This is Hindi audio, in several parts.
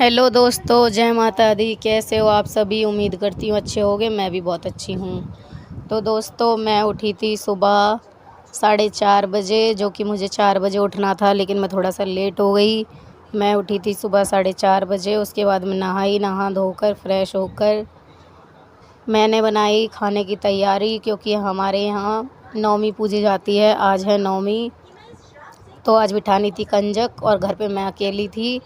हेलो दोस्तों, जय माता दी। कैसे हो आप सभी? उम्मीद करती हूँ अच्छे होगे। मैं भी बहुत अच्छी हूँ। तो दोस्तों, मैं उठी थी सुबह 4:30 बजे, जो कि मुझे 4 बजे उठना था, लेकिन मैं थोड़ा सा लेट हो गई। मैं उठी थी सुबह 4:30 बजे। उसके बाद मैं नहा धोकर फ्रेश होकर मैंने बनाई खाने की तैयारी, क्योंकि हमारे यहाँ नवमी पूजी जाती है। आज है नवमी, तो आज बिठानी थी कंजक और घर पे मैं अकेली थी।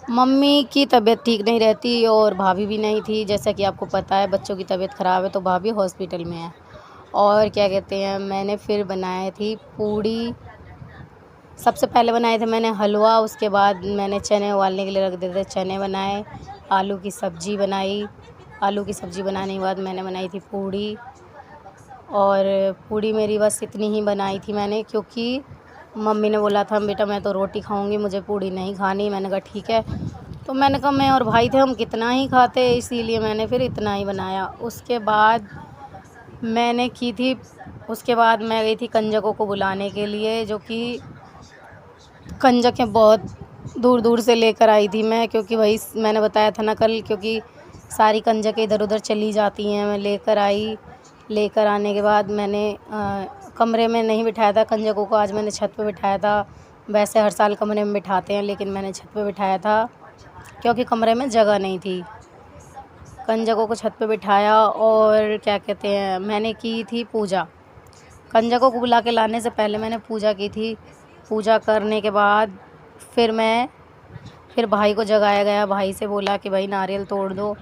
मम्मी की तबीयत ठीक नहीं रहती और भाभी भी नहीं थी। जैसा कि आपको पता है, बच्चों की तबीयत ख़राब है तो भाभी हॉस्पिटल में है। और क्या कहते हैं, मैंने फिर बनाए थी पूड़ी। सबसे पहले बनाए थे मैंने हलवा, उसके बाद मैंने चने उबालने के लिए रख दिए थे, चने बनाए। आलू की सब्ज़ी बनाई। आलू की सब्ज़ी बनाने के बाद मैंने बनाई थी पूड़ी। और पूड़ी मेरी बस इतनी ही बनाई थी मैंने, क्योंकि मम्मी ने बोला था बेटा मैं तो रोटी खाऊंगी, मुझे पूड़ी नहीं खानी। मैंने कहा ठीक है। तो मैंने कहा मैं और भाई थे, हम कितना ही खाते, इसीलिए मैंने फिर इतना ही बनाया। उसके बाद मैंने की थी उसके बाद मैं गई थी कंजकों को बुलाने के लिए, जो कि कंजकें बहुत दूर दूर से लेकर आई थी मैं, क्योंकि वही मैंने बताया था ना कल, क्योंकि सारी कंजकें इधर उधर चली जाती हैं। मैं लेकर आई। लेकर आने के बाद मैंने कमरे में नहीं बिठाया था कंजकों को, आज मैंने छत पे बिठाया था। वैसे हर साल कमरे में बिठाते हैं, लेकिन मैंने छत पे बिठाया था क्योंकि कमरे में जगह नहीं थी। कंजकों को छत पे बिठाया और क्या कहते हैं, मैंने की थी पूजा। कंजकों को बुला के लाने से पहले मैंने पूजा की थी। पूजा करने के बाद फिर भाई को जगाया गया। भाई से बोला कि भाई नारियल तोड़ दो।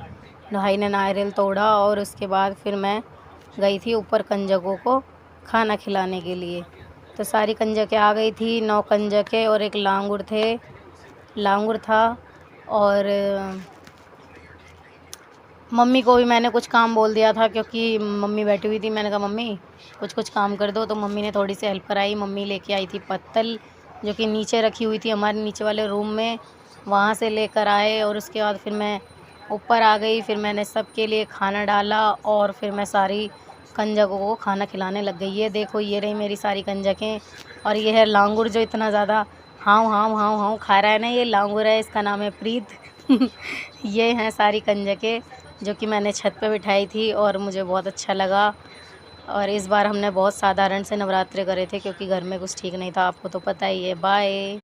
भाई ने नारियल तोड़ा और उसके बाद फिर मैं गई थी ऊपर कंजकों को खाना खिलाने के लिए। तो सारी कंजकें आ गई थी, 9 कंजकें और एक लांगुर था। और मम्मी को भी मैंने कुछ काम बोल दिया था, क्योंकि मम्मी बैठी हुई थी। मैंने कहा मम्मी कुछ काम कर दो, तो मम्मी ने थोड़ी सी हेल्प कराई। मम्मी लेके आई थी पत्तल, जो कि नीचे रखी हुई थी हमारे नीचे वाले रूम में, वहाँ से लेकर आए। और उसके बाद फिर मैं ऊपर आ गई। फिर मैंने सबके लिए खाना डाला और फिर मैं सारी कंजकों को खाना खिलाने लग गई। ये देखो, ये रही मेरी सारी कंजकें। और ये है लांगुर, जो इतना ज़्यादा हाव हाव हाव हाव खा रहा है ना, ये लांगुर है, इसका नाम है प्रीत। ये हैं सारी कंजकें जो कि मैंने छत पे बिठाई थी और मुझे बहुत अच्छा लगा। और इस बार हमने बहुत साधारण से नवरात्रे करे थे, क्योंकि घर में कुछ ठीक नहीं था, आपको तो पता ही है। बाय।